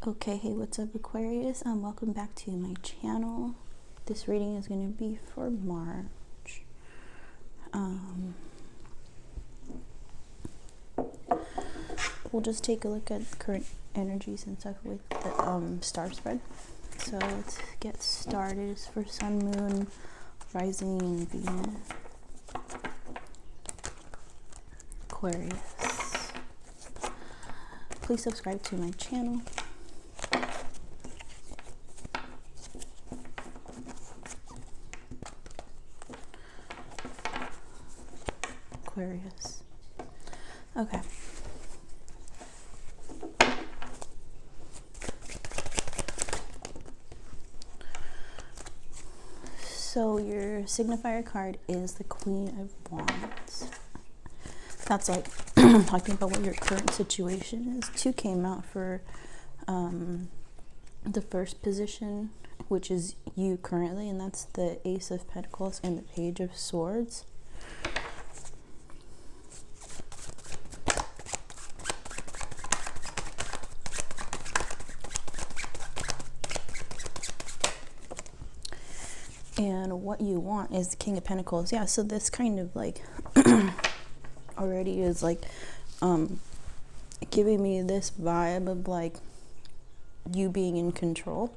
Okay, hey, what's up, Aquarius? Welcome back to my channel. This reading is going to be for March. We'll just take a look at current energies and stuff with the star spread. So let's get started. It's for Sun, Moon, Rising, and Venus. Aquarius. Please subscribe to my channel. Aquarius. Okay. So your signifier card is the Queen of Wands. That's like talking about what your current situation is. 2 came out for the first position, which is you currently, and that's the Ace of Pentacles and the Page of Swords. And what you want is the King of Pentacles. Yeah, so this kind of like already is like giving me this vibe of like you being in control.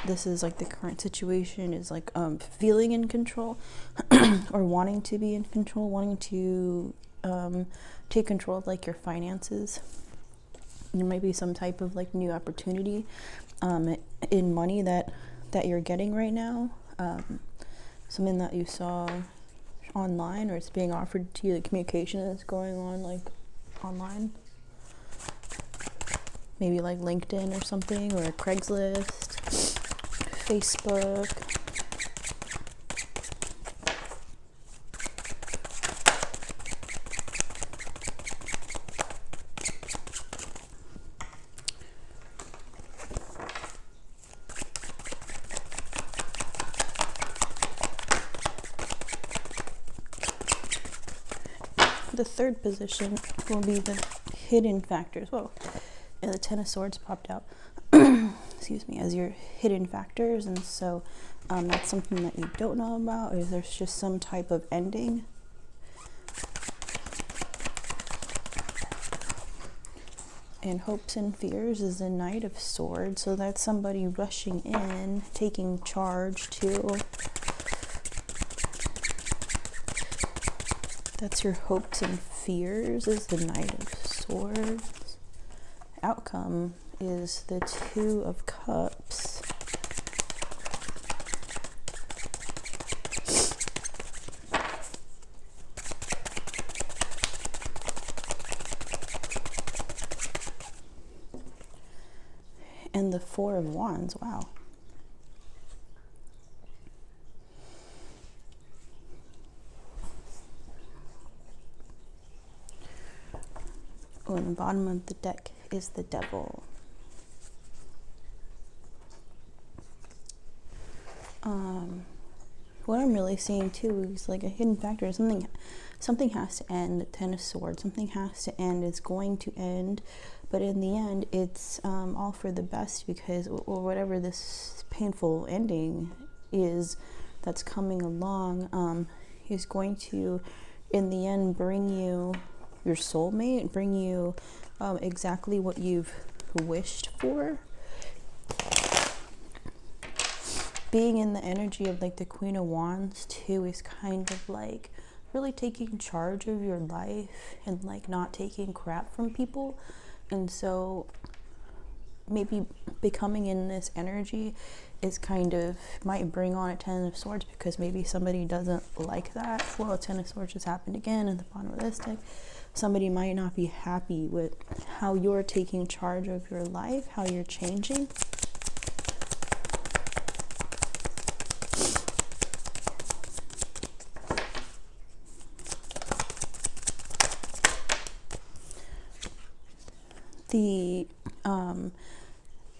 This is like the current situation is like feeling in control or wanting to be in control, wanting to take control of like your finances. There might be some type of like new opportunity in money that you're getting right now. Something that you saw online, or it's being offered to you, the communication that's going on like online, maybe like LinkedIn or something, or Craigslist, Facebook. The third position will be the hidden factors. Whoa, and the Ten of Swords popped out. Excuse me, as your hidden factors, and so that's something that you don't know about, or there's just some type of ending. And hopes and fears is the Knight of Swords, so that's somebody rushing in, taking charge too. That's your hopes and fears is the Knight of Swords. Outcome is the Two of Cups. And the Four of Wands. Wow. Oh, and the bottom of the deck is the Devil. What I'm really seeing too is like a hidden factor. Something has to end. The Ten of Swords. Something has to end. It's going to end, but in the end, it's all for the best, because or whatever this painful ending is that's coming along is going to, in the end, bring you your soulmate, bring you exactly what you've wished for. Being in the energy of like the Queen of Wands too is kind of like really taking charge of your life and like not taking crap from people. And so maybe becoming in this energy is kind of might bring on a Ten of Swords, because maybe somebody doesn't like that. Well, a Ten of Swords just happened again at the bottom of this deck. Somebody might not be happy with how you're taking charge of your life, how you're changing.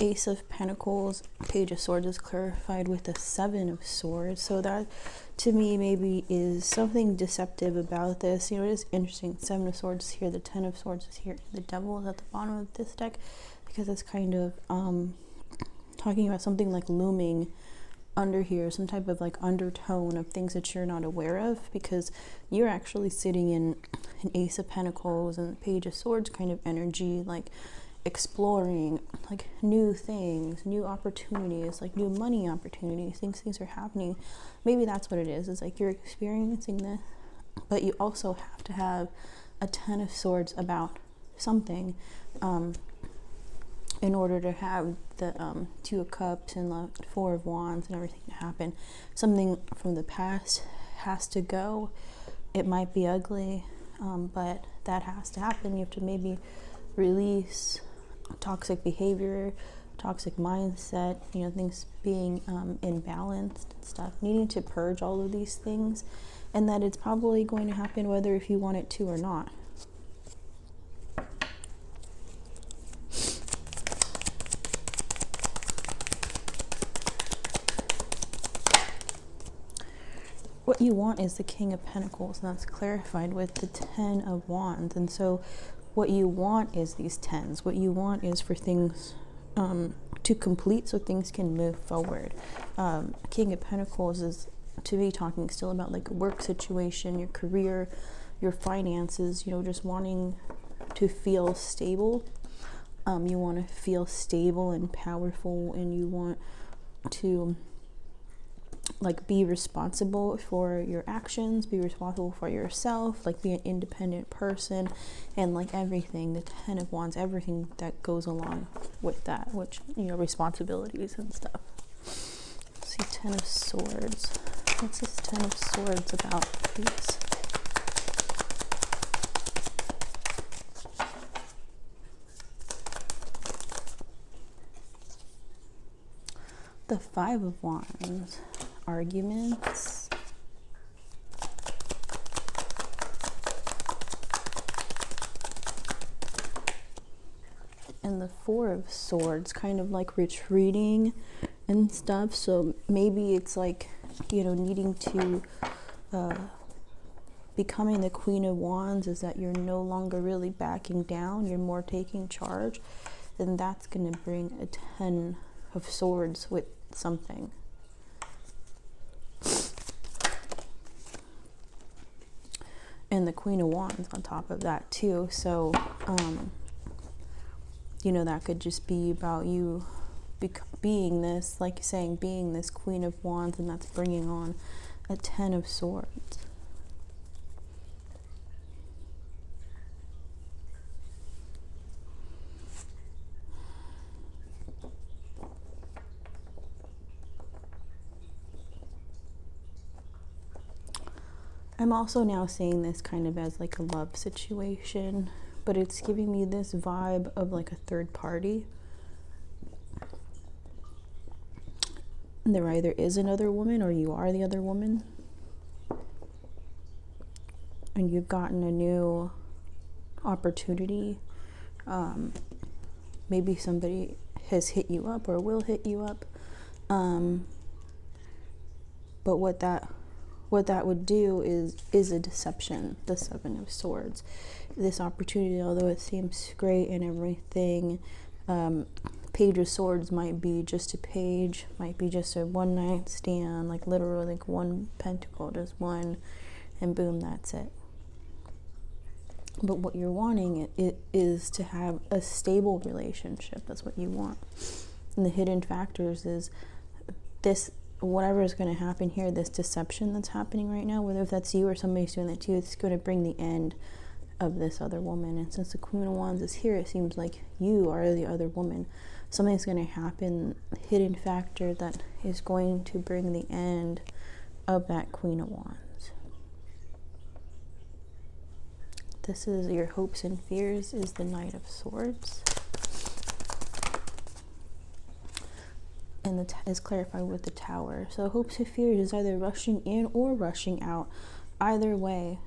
Ace of Pentacles, Page of Swords is clarified with the Seven of Swords. So that, to me, maybe is something deceptive about this. You know, it is interesting. Seven of Swords is here, the Ten of Swords is here, the Devil is at the bottom of this deck, because it's kind of talking about something like looming under here, some type of like undertone of things that you're not aware of, because you're actually sitting in an Ace of Pentacles and Page of Swords kind of energy, like exploring like new things, new opportunities, like new money opportunities, things are happening. Maybe that's what it is. It's like you're experiencing this, but you also have to have a Ten of Swords about something in order to have the Two of Cups and the Four of Wands and everything to happen. Something from the past has to go. It might be ugly, but that has to happen. You have to maybe release toxic behavior, toxic mindset, you know, things being imbalanced and stuff, needing to purge all of these things, and that it's probably going to happen whether if you want it to or not. What you want is the King of Pentacles, and that's clarified with the Ten of Wands. And so what you want is these tens. What you want is for things to complete so things can move forward. King of Pentacles is, to me, talking still about like a work situation, your career, your finances, you know, just wanting to feel stable. You want to feel stable and powerful, and you want to like be responsible for your actions, be responsible for yourself, like be an independent person, and like everything, the Ten of Wands, everything that goes along with that, which, you know, responsibilities and stuff. Let's see, Ten of Swords. What's this Ten of Swords about, please? The Five of Wands. Arguments. And the Four of Swords, kind of like retreating and stuff. So maybe it's like, you know, needing to becoming the Queen of Wands is that you're no longer really backing down, you're more taking charge, and that's going to bring a Ten of Swords with something. And the Queen of Wands on top of that too. So you know, that could just be about you being this, like saying, being this Queen of Wands, and that's bringing on a Ten of Swords. I'm also now seeing this kind of as like a love situation, but it's giving me this vibe of like a third party. And there either is another woman or you are the other woman. And you've gotten a new opportunity. Maybe somebody has hit you up or will hit you up. But what that would do is a deception, the Seven of Swords. This opportunity, although it seems great and everything, Page of Swords might be just a page, might be just a one night stand, like literally like one pentacle, just one, and boom, that's it. But what you're wanting it is to have a stable relationship. That's what you want. And the hidden factors is this, whatever is going to happen here, this deception that's happening right now, whether if that's you or somebody's doing that too, it's going to bring the end of this other woman. And since the Queen of Wands is here, it seems like you are the other woman. Something's going to happen, hidden factor, that is going to bring the end of that Queen of Wands. This is your hopes and fears, is the Knight of Swords. And is clarified with the Tower. So hopes and fears is either rushing in or rushing out. Either way.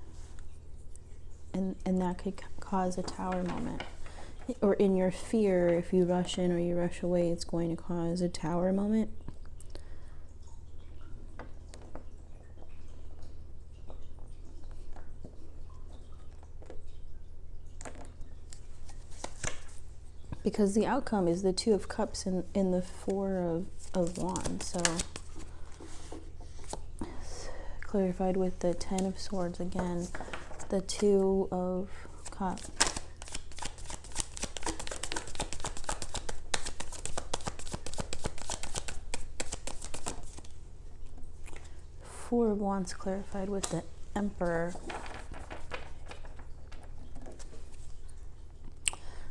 And that could cause a Tower moment. or in your fear, if you rush in or you rush away, it's going to cause a tower moment. Because the outcome is the Two of Cups in the Four of Wands. So clarified with the Ten of Swords again, the Two of Cups. Four of Wands clarified with the Emperor.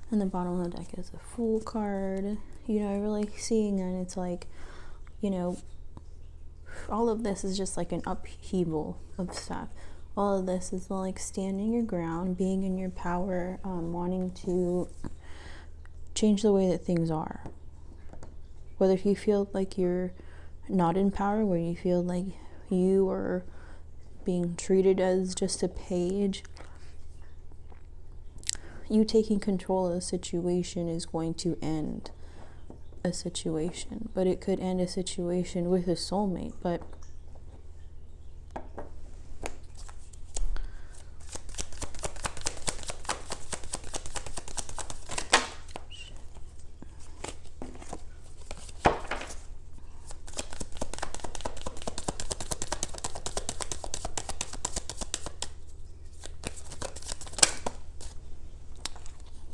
And the bottom of the deck is a Fool card. You know, really seeing, and it's like, you know, all of this is just like an upheaval of stuff. All of this is like standing your ground, being in your power, wanting to change the way that things are. Whether you feel like you're not in power, where you feel like you are being treated as just a page, you taking control of the situation is going to end a situation. But it could end a situation with a soulmate. But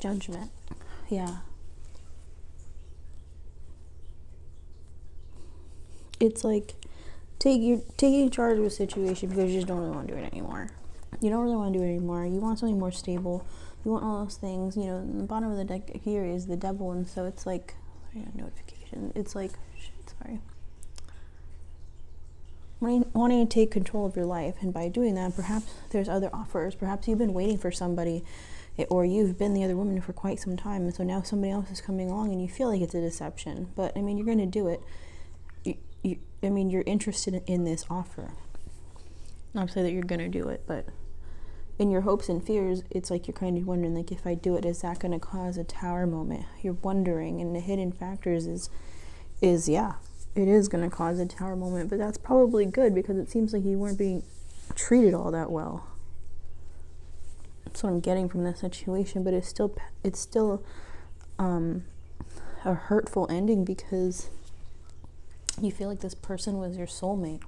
Judgment, yeah. It's like taking charge of a situation because you just don't really want to do it anymore. You don't really want to do it anymore. You want something more stable. You want all those things. You know, in the bottom of the deck here is the Devil, and so it's like, notification. It's like, shit, sorry. Wanting to take control of your life, and by doing that, perhaps there's other offers. Perhaps you've been waiting for somebody, or you've been the other woman for quite some time, and so now somebody else is coming along and you feel like it's a deception. But I mean, you're going to do it. I mean, you're interested in this offer. Not to say that you're going to do it, but in your hopes and fears, it's like you're kind of wondering, like, if I do it, is that going to cause a tower moment? You're wondering, and the hidden factors is yeah, it is going to cause a tower moment. But that's probably good, because it seems like you weren't being treated all that well. That's what I'm getting from this situation. But it's still a hurtful ending, because you feel like this person was your soulmate.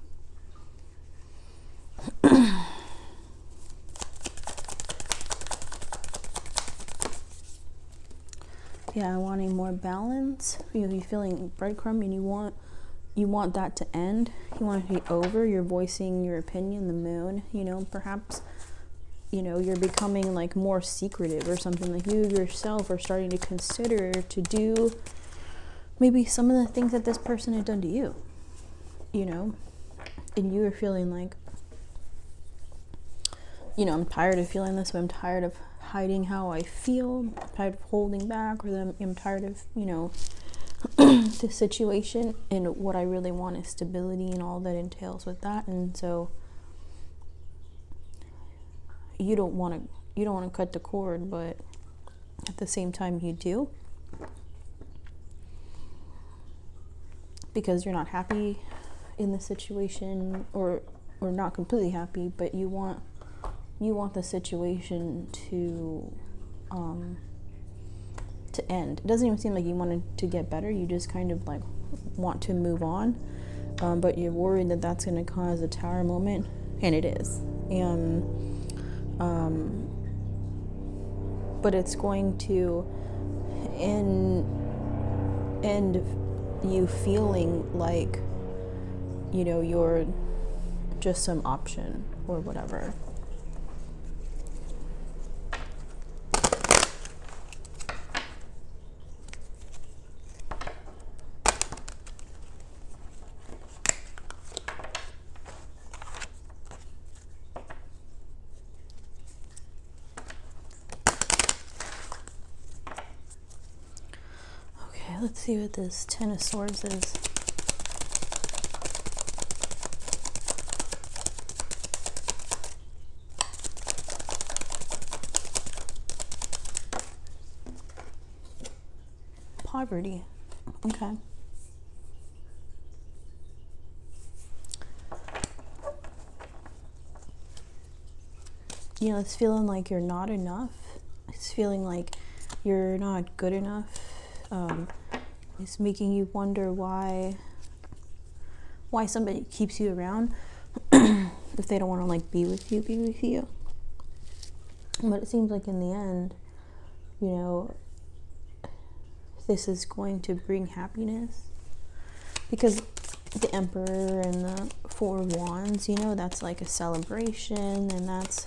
Yeah, wanting more balance. You're feeling breadcrumb, and you want that to end. You want it to be over. You're voicing your opinion, the Moon. You know, perhaps, you know, you're becoming like more secretive or something. Like you yourself are starting to consider to do maybe some of the things that this person had done to you, you know, and you are feeling like, you know, I'm tired of feeling this way. I'm tired of hiding how I feel. I'm tired of holding back, or I'm tired of, you know, the situation. And what I really want is stability and all that entails with that. And so you don't want to cut the cord, but at the same time you do. Because you're not happy in the situation, or not completely happy, but you want the situation to end. It doesn't even seem like you want it to get better. You just kind of like want to move on, but you're worried that that's going to cause a tower moment, and it is. And but it's going to end you feeling like, you know, you're just some option or whatever. Okay, let's see what this Ten of Swords is. poverty. Okay. You know, it's feeling like you're not enough. It's feeling like you're not good enough. It's making you wonder why somebody keeps you around if they don't want to like be with you. But it seems like in the end, you know, this is going to bring happiness, because the Emperor and the Four of Wands, you know, that's like a celebration, and that's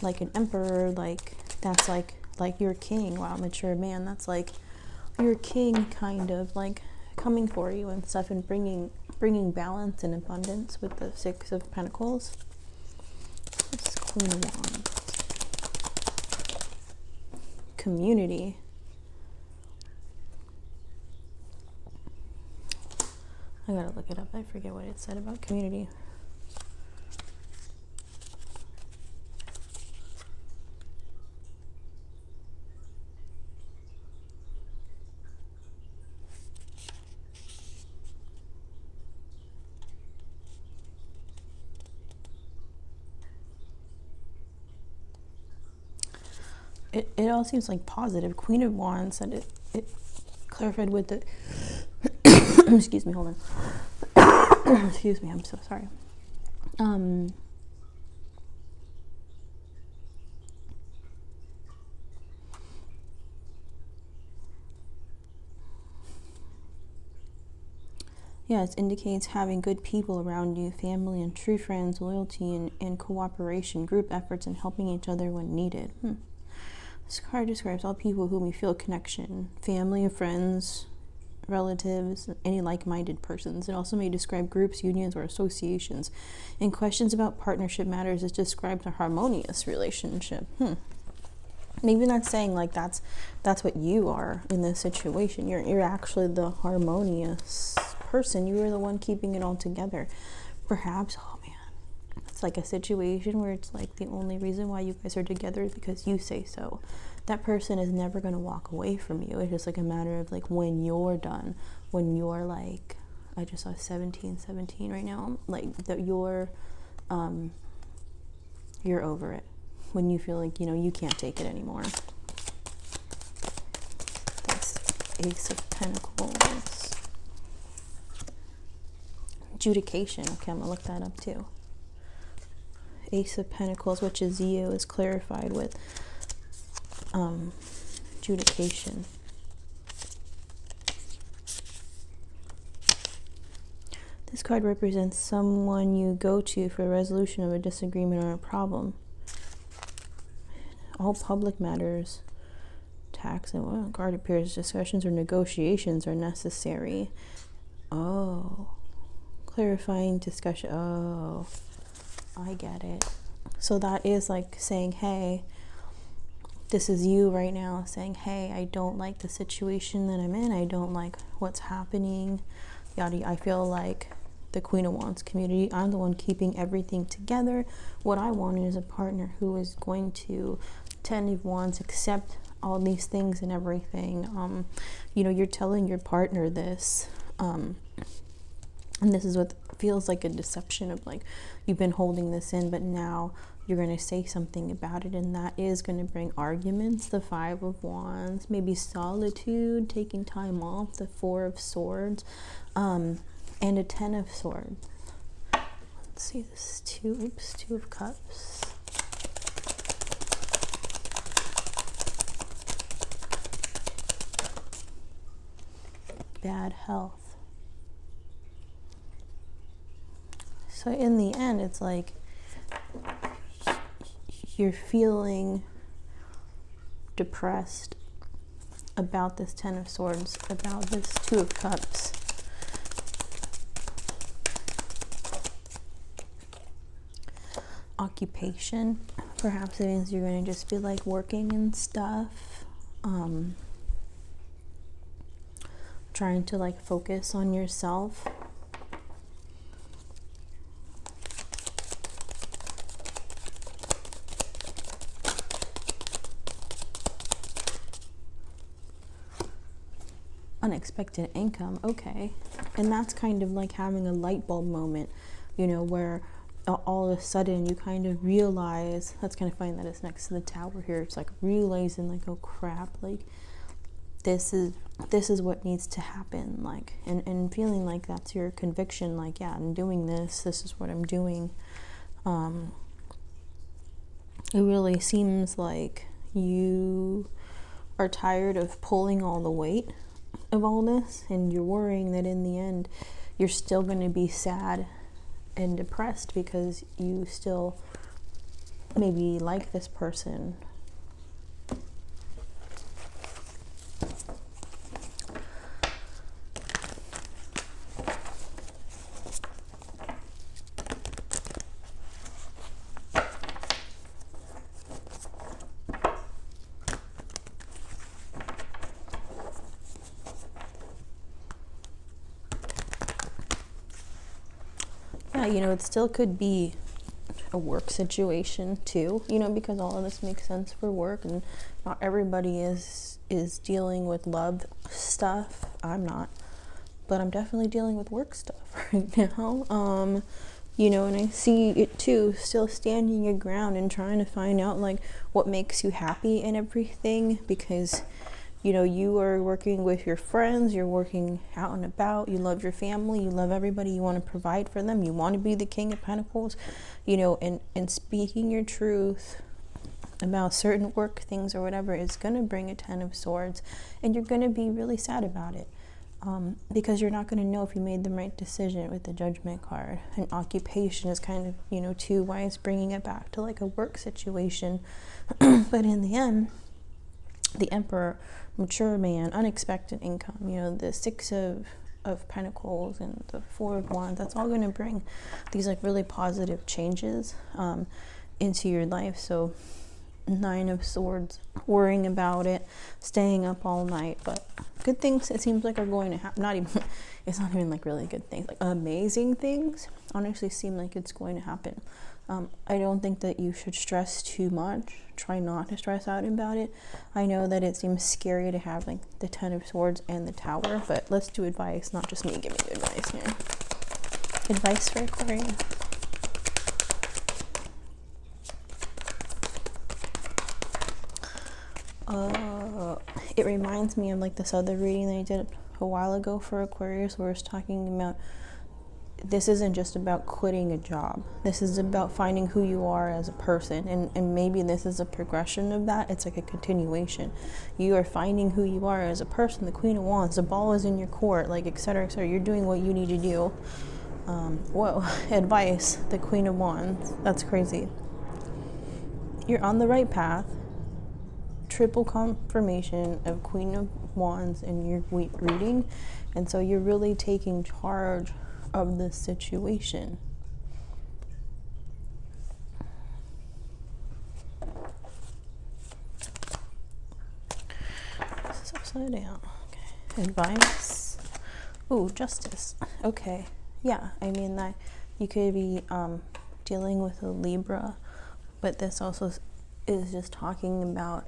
like an emperor, like that's like your king. Wow, mature man, that's like your king kind of like coming for you and stuff, and bringing balance and abundance with the Six of Pentacles. This Queen of Wands. Community. I gotta look it up. I forget what it said about community. It all seems like positive. Queen of Wands, and it clarified with the excuse me, hold on. Excuse me, I'm so sorry. Yeah, it indicates having good people around you, family and true friends, loyalty and cooperation, group efforts, and helping each other when needed. This card describes all people whom you feel connection, family and friends, relatives, any like-minded persons. It also may describe groups, unions, or associations. In questions about partnership matters, it describes a harmonious relationship. Maybe that's saying like that's what you are in this situation. You're actually the harmonious person. You are the one keeping it all together. Perhaps, oh man, it's like a situation where it's like the only reason why you guys are together is because you say so. That person is never going to walk away from you. It's just like a matter of like when you're done, when you're like, I just saw 17 right now, like that you're over it. When you feel like, you know, you can't take it anymore. That's Ace of Pentacles. Adjudication. Okay, I'm gonna look that up too. Ace of Pentacles, which is you, is clarified with adjudication. This card represents someone you go to for a resolution of a disagreement or a problem. All public matters, tax and well, card appears discussions or negotiations are necessary. Oh, clarifying discussion. Oh, I get it. So that is like saying, hey, this is you right now saying, hey, I don't like the situation that I'm in. I don't like what's happening. Yada. I feel like the Queen of Wands community, I'm the one keeping everything together. What I want is a partner who is going to, Ten of Wands, accept all these things and everything. You know, you're telling your partner this, and this is what feels like a deception of like you've been holding this in, but now you're going to say something about it, and that is going to bring arguments. The Five of Wands, maybe solitude, taking time off. The Four of Swords, and a Ten of Swords. Let's see, this Two of Cups. Bad health. So in the end, it's like you're feeling depressed about this Ten of Swords, about this Two of Cups. Occupation. Perhaps it means you're going to just be like working and stuff. Trying to like focus on yourself. unexpected income. Okay. And that's kind of like having a light bulb moment, you know, where all of a sudden you kind of realize, that's kind of funny that it's next to the tower here. It's like realizing like, oh crap, like this is what needs to happen, like, and feeling like that's your conviction, like, yeah, I'm doing this is what I'm doing. It really seems like you are tired of pulling all the weight of all this, and you're worrying that in the end you're still going to be sad and depressed because you still maybe like this person. Yeah, you know, it still could be a work situation too, you know, because all of this makes sense for work, and not everybody is dealing with love stuff. I'm not, but I'm definitely dealing with work stuff right now. You know, and I see it too, still standing your ground and trying to find out like what makes you happy and everything, because you know, you are working with your friends, you're working out and about, you love your family, you love everybody, you want to provide for them, you want to be the King of Pentacles, you know, and speaking your truth about certain work things or whatever is going to bring a 10 of Swords, and you're going to be really sad about it, because you're not going to know if you made the right decision with the Judgment card. And occupation is kind of, you know, too, why it's bringing it back to like a work situation. But in the end, the Emperor, mature man, unexpected income, you know, the Six of Pentacles and the Four of Wands, that's all going to bring these like really positive changes into your life. So Nine of Swords, worrying about it, staying up all night, but good things it seems like are going to happen. Not even, it's not even like really good things, like amazing things honestly seem like it's going to happen. I don't think that you should stress too much. Try not to stress out about it. I know that it seems scary to have like the 10 of Swords and the Tower, but let's do advice, not just me giving you advice here. Advice for Aquarius. It reminds me of like this other reading that I did a while ago for Aquarius, where it's talking about this isn't just about quitting a job. This is about finding who you are as a person. And maybe this is a progression of that. It's like a continuation. You are finding who you are as a person. The Queen of Wands, the ball is in your court, like etc., etc. You're doing what you need to do. Whoa, advice, the Queen of Wands. That's crazy. You're on the right path. Triple confirmation of Queen of Wands in your reading. And so you're really taking charge of this situation. This is upside down. Okay. Advice. Ooh, Justice. Okay. Yeah, I mean that you could be dealing with a Libra, but this also is just talking about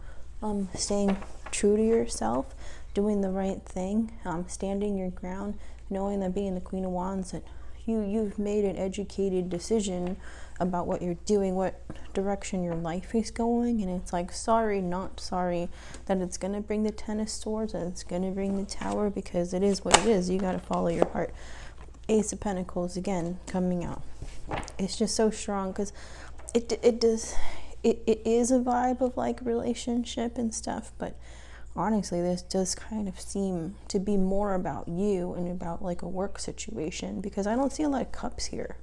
staying true to yourself, doing the right thing, standing your ground, knowing that being the Queen of Wands, that you've made an educated decision about what you're doing, what direction your life is going, and it's like, sorry, not sorry that it's going to bring the 10 of Swords, that it's going to bring the Tower, because it is what it is. You got to follow your heart. Ace of Pentacles again coming out. It's just so strong, because it is a vibe of like relationship and stuff, but honestly, this does kind of seem to be more about you and about like a work situation, because I don't see a lot of cups here.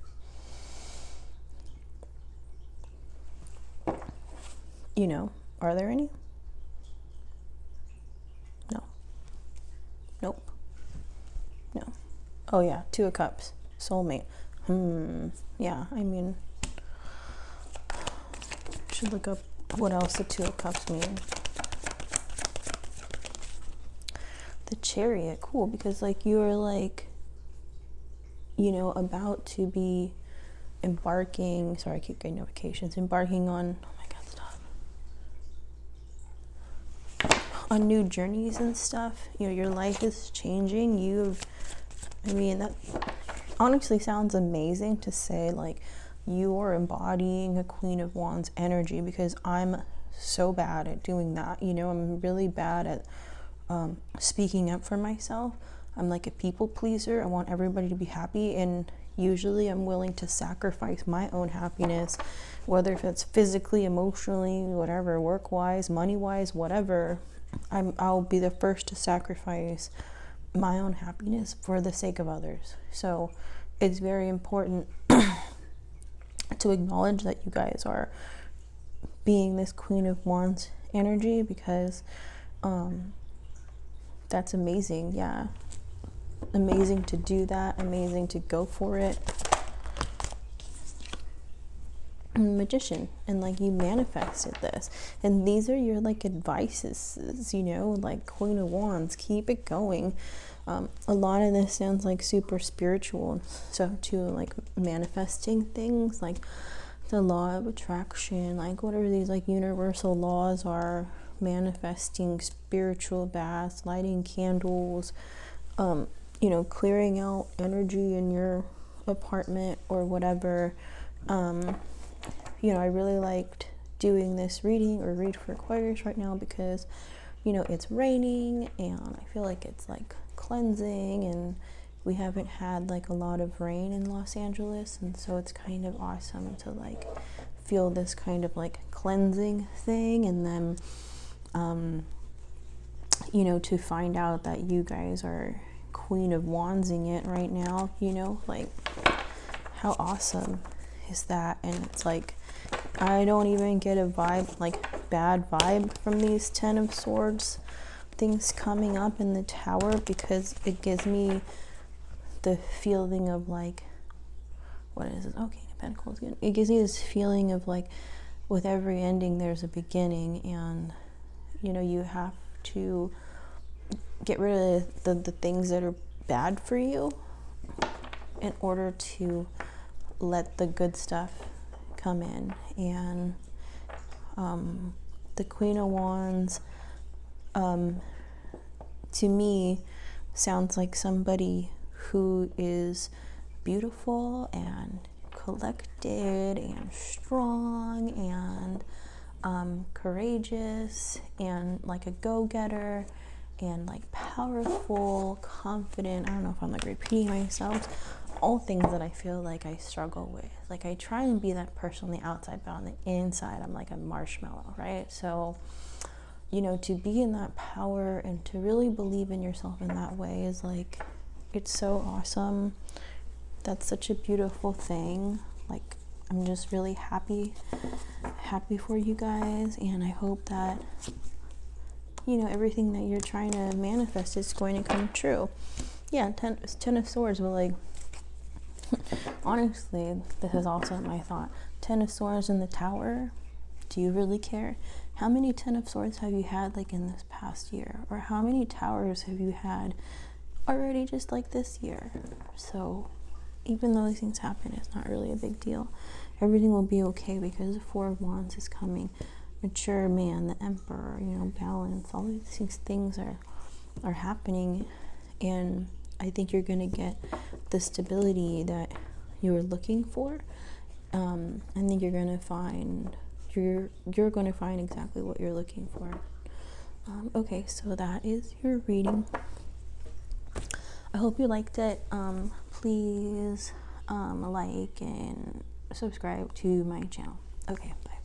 You know, are there any? No. Nope. No. Oh yeah, Two of Cups. Soulmate. Yeah, I mean, should look up what else the Two of Cups mean. The Chariot, cool, because like you're like, you know, about to be embarking, sorry, I keep getting notifications, embarking on, oh my god, stop. on new journeys and stuff. You know, your life is changing. I mean, that honestly sounds amazing to say, like, you are embodying a Queen of Wands energy, because I'm so bad at doing that. You know, I'm really bad at speaking up for myself. I'm like a people pleaser. I want everybody to be happy, and usually I'm willing to sacrifice my own happiness, whether if it's physically, emotionally, whatever, work-wise, money-wise, whatever. I'll be the first to sacrifice my own happiness for the sake of others. So it's very important to acknowledge that you guys are being this Queen of Wands energy, because that's amazing. Yeah, amazing to do that, amazing to go for it. Magician, and like, you manifested this, and these are your like advices, you know, like Queen of Wands, keep it going. A lot of this sounds like super spiritual, so to like manifesting things like the law of attraction, like whatever these like universal laws are, manifesting spiritual baths, lighting candles, you know, clearing out energy in your apartment or whatever. You know, I really liked doing this reading or read for Aquarius right now, because, you know, it's raining and I feel like it's like cleansing, and we haven't had like a lot of rain in Los Angeles, and so it's kind of awesome to like feel this kind of like cleansing thing. And then you know, to find out that you guys are Queen of Wandsing it right now, you know, like, how awesome is that? And it's like, I don't even get a vibe, like bad vibe, from these 10 of Swords things coming up in the Tower, because it gives me the feeling of like, what is it? Okay, Pentacles again. It gives me this feeling of like, with every ending there's a beginning, and you know, you have to get rid of the things that are bad for you in order to let the good stuff come in. And the Queen of Wands, to me, sounds like somebody who is beautiful and collected and strong and courageous and like a go-getter and like powerful, confident. I don't know if I'm like repeating myself. All things that I feel like I struggle with. Like, I try and be that person on the outside, but on the inside I'm like a marshmallow, right? So, you know, to be in that power and to really believe in yourself in that way is like, it's so awesome. That's such a beautiful thing. Like, I'm just really happy for you guys, and I hope that, you know, everything that you're trying to manifest is going to come true. Yeah, 10 of Swords, but like, honestly, this is also my thought. 10 of Swords in the Tower, do you really care? How many 10 of Swords have you had like in this past year? Or how many towers have you had already just like this year? So even though these things happen, it's not really a big deal. Everything will be okay, because the Four of Wands is coming. Mature man, the Emperor, you know, balance, all these things are happening, and I think you're going to get the stability that you were looking for. I think you're going to find exactly what you're looking for. Okay, so that is your reading. I hope you liked it. Please like and subscribe to my channel. Okay, bye.